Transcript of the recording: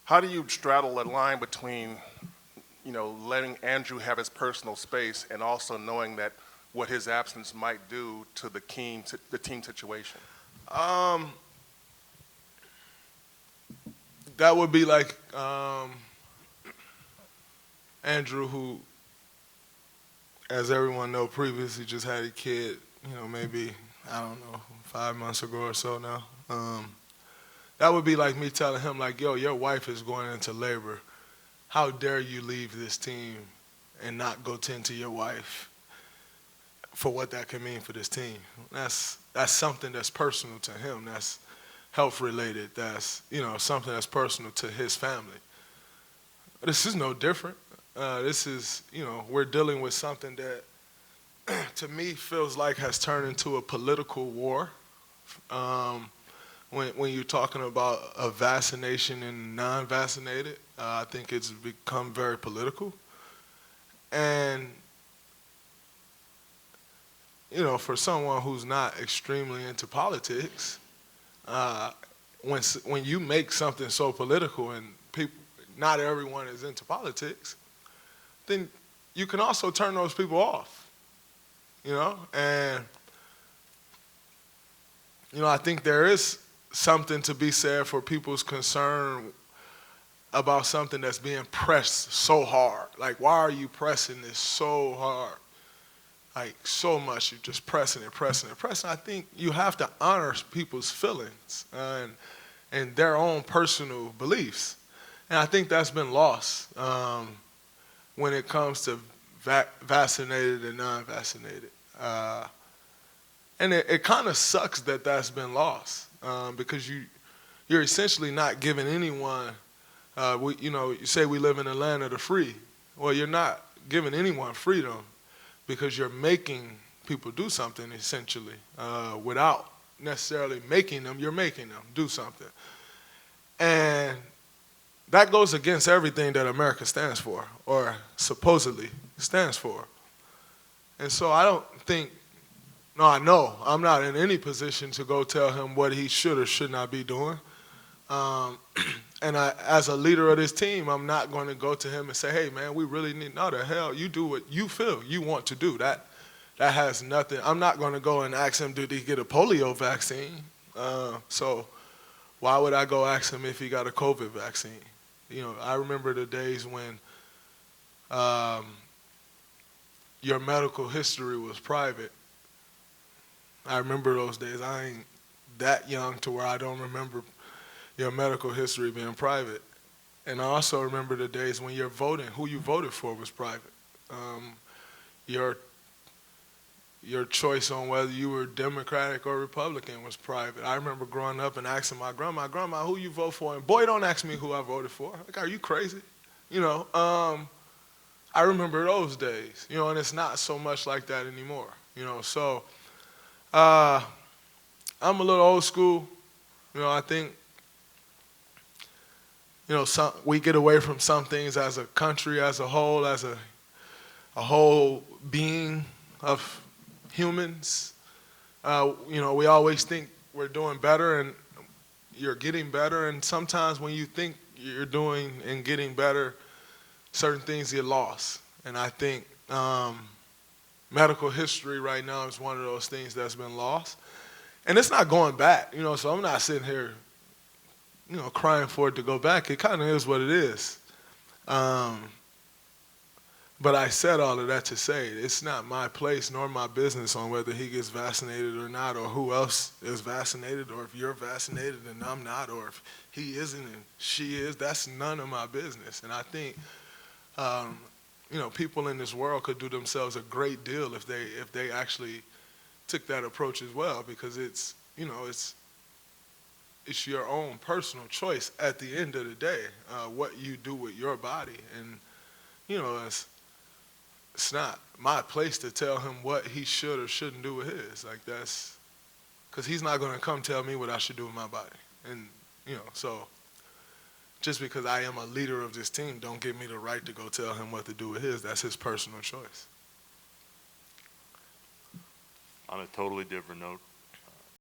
How do you straddle that line between, letting Andrew have his personal space and also knowing that what his absence might do to the team situation? Um, that would be like Andrew, who, as everyone know, previously just had a kid. Maybe I don't know, 5 months ago or so now. That would be like me telling him, like, yo, your wife is going into labor. How dare you leave this team and not go tend to your wife for what that can mean for this team? That's something that's personal to him. That's health related. That's something that's personal to his family. This is no different. This is we're dealing with something that to me feels like has turned into a political war. When you're talking about a vaccination and non-vaccinated, I think it's become very political. And for someone who's not extremely into politics, when you make something so political and people, not everyone is into politics, then you can also turn those people off. And I think there is something to be said for people's concern about something that's being pressed so hard. Like, why are you pressing this so hard? Like, so much, you're just pressing it, pressing it, pressing. I think you have to honor people's feelings and their own personal beliefs. And I think that's been lost when it comes to vaccinated and non-vaccinated. And it kind of sucks that that's been lost because you're essentially not giving anyone, you say we live in a land of the free. Well, you're not giving anyone freedom because you're making people do something essentially without necessarily making them, you're making them do something. And that goes against everything that America stands for or supposedly stands for. And so I don't think, no, I know I'm not in any position to go tell him what he should or should not be doing. And as a leader of this team, I'm not going to go to him and say, hey, man, we really need, no, the hell, you do what you feel you want to do. That has nothing. I'm not going to go and ask him, did he get a polio vaccine? So why would I go ask him if he got a COVID vaccine? I remember the days when your medical history was private. I remember those days. I ain't that young to where I don't remember your medical history being private. And I also remember the days when you're voting, who you voted for was private. Your choice on whether you were Democratic or Republican was private. I remember growing up and asking my grandma, who you vote for? And boy, don't ask me who I voted for. Like, are you crazy? I remember those days, and it's not so much like that anymore, So I'm a little old school. I think, we get away from some things as a country, as a whole, as a whole being of humans. We always think we're doing better and you're getting better. And sometimes when you think you're doing and getting better, certain things get lost. And I think medical history right now is one of those things that's been lost. And it's not going back, so I'm not sitting here, crying for it to go back. It kind of is what it is. But I said all of that to say it's not my place nor my business on whether he gets vaccinated or not, or who else is vaccinated, or if you're vaccinated and I'm not, or if he isn't and she is. That's none of my business. And I think, people in this world could do themselves a great deal if they actually took that approach as well, because it's your own personal choice at the end of the day, what you do with your body. And, it's not my place to tell him what he should or shouldn't do with his. Like, that's, because he's not going to come tell me what I should do with my body. And, so just because I am a leader of this team don't give me the right to go tell him what to do with his. That's his personal choice. On a totally different note,